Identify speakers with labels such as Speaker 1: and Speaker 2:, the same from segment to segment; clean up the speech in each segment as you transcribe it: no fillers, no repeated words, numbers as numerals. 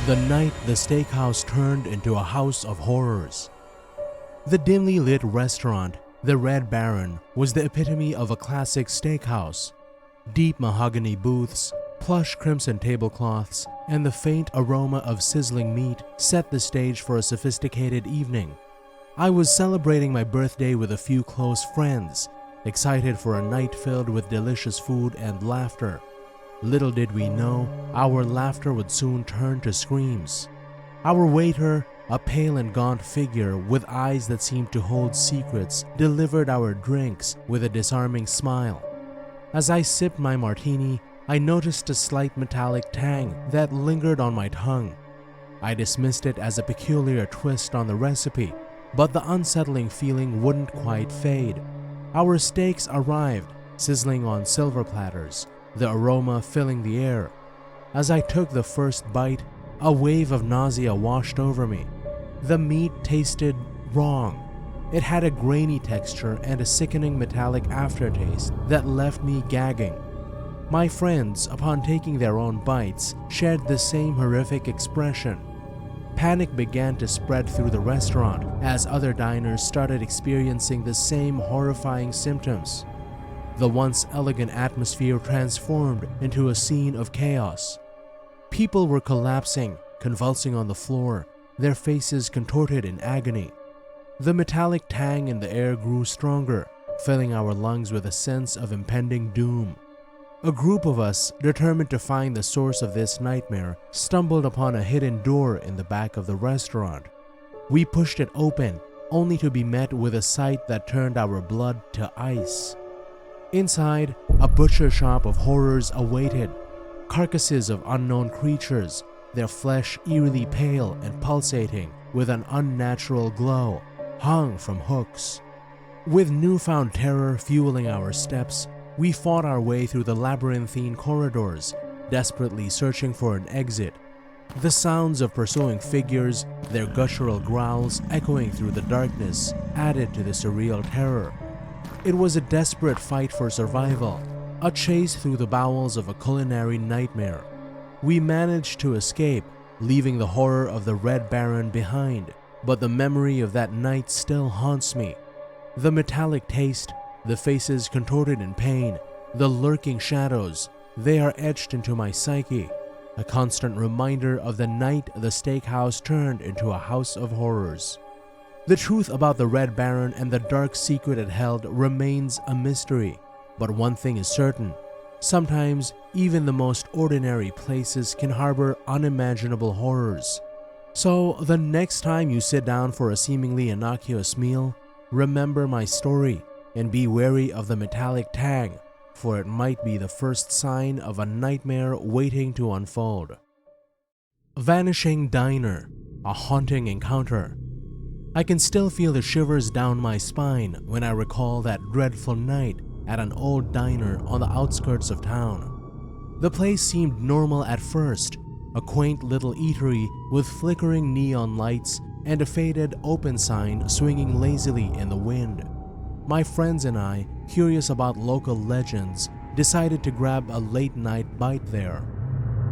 Speaker 1: The night the steakhouse turned into a house of horrors. The dimly lit restaurant, the Red Baron, was the epitome of a classic steakhouse. Deep mahogany booths, plush crimson tablecloths, and the faint aroma of sizzling meat set the stage for a sophisticated evening. I was celebrating my birthday with a few close friends, excited for a night filled with delicious food and laughter. Little did we know, our laughter would soon turn to screams. Our waiter, a pale and gaunt figure with eyes that seemed to hold secrets, delivered our drinks with a disarming smile. As I sipped my martini, I noticed a slight metallic tang that lingered on my tongue. I dismissed it as a peculiar twist on the recipe, but the unsettling feeling wouldn't quite fade. Our steaks arrived, sizzling on silver platters, the aroma filling the air. As I took the first bite, a wave of nausea washed over me. The meat tasted wrong. It had a grainy texture and a sickening metallic aftertaste that left me gagging. My friends, upon taking their own bites, shared the same horrific expression. Panic began to spread through the restaurant as other diners started experiencing the same horrifying symptoms. The once elegant atmosphere transformed into a scene of chaos. People were collapsing, convulsing on the floor, their faces contorted in agony. The metallic tang in the air grew stronger, filling our lungs with a sense of impending doom. A group of us, determined to find the source of this nightmare, stumbled upon a hidden door in the back of the restaurant. We pushed it open, only to be met with a sight that turned our blood to ice. Inside, a butcher shop of horrors awaited. Carcasses of unknown creatures, their flesh eerily pale and pulsating with an unnatural glow, hung from hooks. With newfound terror fueling our steps, we fought our way through the labyrinthine corridors, desperately searching for an exit. The sounds of pursuing figures, their guttural growls echoing through the darkness, added to the surreal terror. It was a desperate fight for survival, a chase through the bowels of a culinary nightmare. We managed to escape, leaving the horror of the Red Baron behind, but the memory of that night still haunts me. The metallic taste, the faces contorted in pain, the lurking shadows, they are etched into my psyche, a constant reminder of the night the steakhouse turned into a house of horrors. The truth about the Red Baron and the dark secret it held remains a mystery, but one thing is certain. Sometimes, even the most ordinary places can harbor unimaginable horrors. So, the next time you sit down for a seemingly innocuous meal, remember my story and be wary of the metallic tang, for it might be the first sign of a nightmare waiting to unfold. Vanishing Diner, a haunting encounter. I can still feel the shivers down my spine when I recall that dreadful night at an old diner on the outskirts of town. The place seemed normal at first, a quaint little eatery with flickering neon lights and a faded open sign swinging lazily in the wind. My friends and I, curious about local legends, decided to grab a late-night bite there.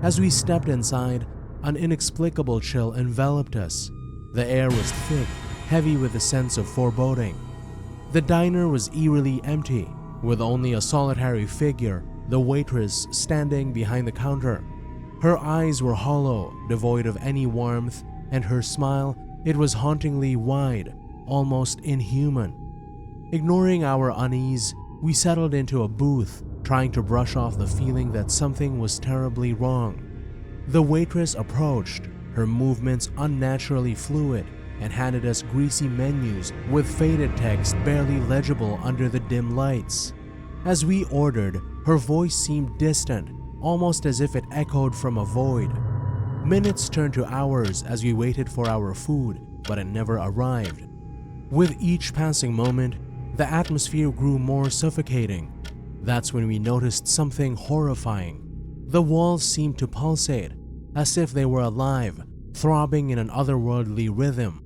Speaker 1: As we stepped inside, an inexplicable chill enveloped us. The air was thick, heavy with a sense of foreboding. The diner was eerily empty, with only a solitary figure, the waitress, standing behind the counter. Her eyes were hollow, devoid of any warmth, and her smile, it was hauntingly wide, almost inhuman. Ignoring our unease, we settled into a booth, trying to brush off the feeling that something was terribly wrong. The waitress approached, her movements unnaturally fluid, and handed us greasy menus with faded text barely legible under the dim lights. As we ordered, her voice seemed distant, almost as if it echoed from a void. Minutes turned to hours as we waited for our food, but it never arrived. With each passing moment, the atmosphere grew more suffocating. That's when we noticed something horrifying. The walls seemed to pulsate, as if they were alive, throbbing in an otherworldly rhythm.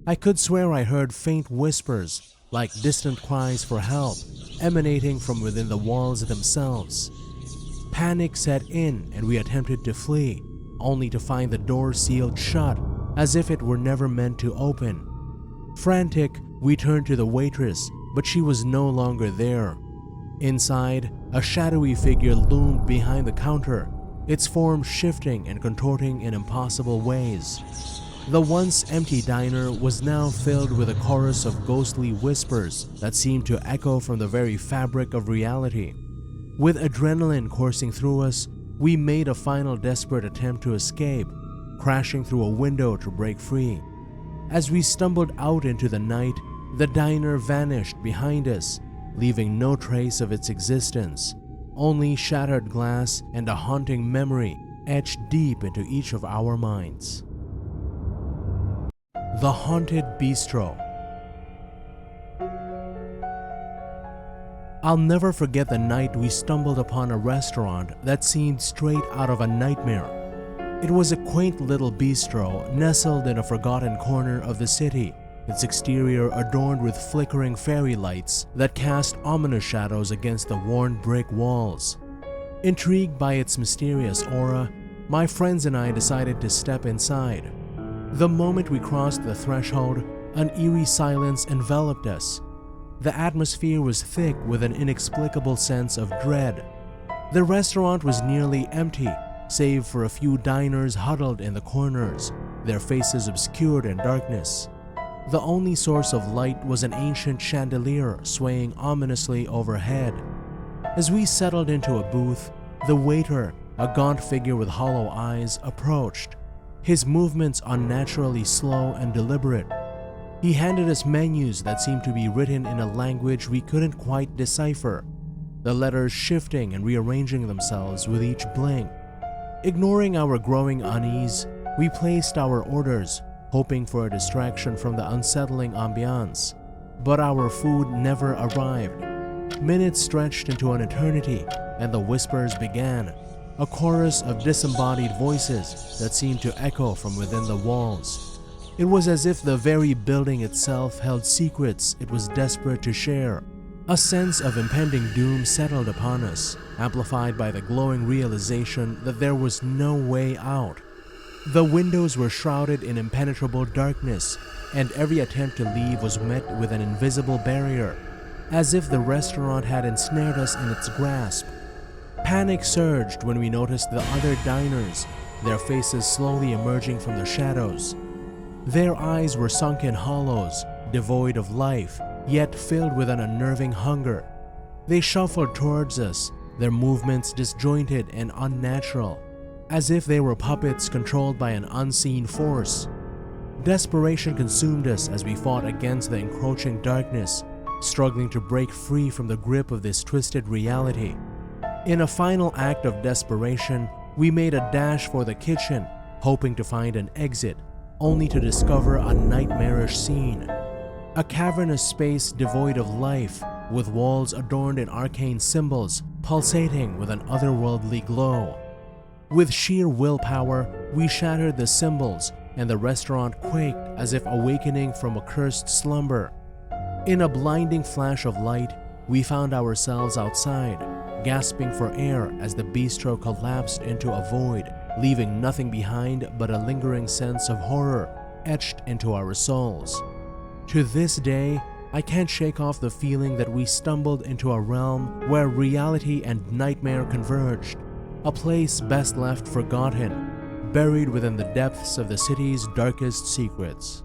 Speaker 1: I could swear I heard faint whispers, like distant cries for help, emanating from within the walls themselves. Panic set in and we attempted to flee, only to find the door sealed shut as if it were never meant to open. Frantic, we turned to the waitress, but she was no longer there. Inside, a shadowy figure loomed behind the counter, its form shifting and contorting in impossible ways. The once empty diner was now filled with a chorus of ghostly whispers that seemed to echo from the very fabric of reality. With adrenaline coursing through us, we made a final desperate attempt to escape, crashing through a window to break free. As we stumbled out into the night, the diner vanished behind us, leaving no trace of its existence, only shattered glass and a haunting memory etched deep into each of our minds. The Haunted Bistro. I'll never forget the night we stumbled upon a restaurant that seemed straight out of a nightmare. It was a quaint little bistro nestled in a forgotten corner of the city, its exterior adorned with flickering fairy lights that cast ominous shadows against the worn brick walls. Intrigued by its mysterious aura, my friends and I decided to step inside. The moment we crossed the threshold, an eerie silence enveloped us. The atmosphere was thick with an inexplicable sense of dread. The restaurant was nearly empty, save for a few diners huddled in the corners, their faces obscured in darkness. The only source of light was an ancient chandelier swaying ominously overhead. As we settled into a booth, the waiter, a gaunt figure with hollow eyes, approached, his movements unnaturally slow and deliberate. He handed us menus that seemed to be written in a language we couldn't quite decipher, the letters shifting and rearranging themselves with each blink. Ignoring our growing unease, we placed our orders, hoping for a distraction from the unsettling ambiance. But our food never arrived. Minutes stretched into an eternity, and the whispers began, a chorus of disembodied voices that seemed to echo from within the walls. It was as if the very building itself held secrets it was desperate to share. A sense of impending doom settled upon us, amplified by the glowing realization that there was no way out. The windows were shrouded in impenetrable darkness, and every attempt to leave was met with an invisible barrier, as if the restaurant had ensnared us in its grasp. Panic surged when we noticed the other diners, their faces slowly emerging from the shadows. Their eyes were sunken hollows, devoid of life, yet filled with an unnerving hunger. They shuffled towards us, their movements disjointed and unnatural, as if they were puppets controlled by an unseen force. Desperation consumed us as we fought against the encroaching darkness, struggling to break free from the grip of this twisted reality. In a final act of desperation, we made a dash for the kitchen, hoping to find an exit, only to discover a nightmarish scene. A cavernous space devoid of life, with walls adorned in arcane symbols pulsating with an otherworldly glow. With sheer willpower, we shattered the symbols, and the restaurant quaked as if awakening from a cursed slumber. In a blinding flash of light, we found ourselves outside, gasping for air as the bistro collapsed into a void, leaving nothing behind but a lingering sense of horror etched into our souls. To this day, I can't shake off the feeling that we stumbled into a realm where reality and nightmare converged, a place best left forgotten, buried within the depths of the city's darkest secrets.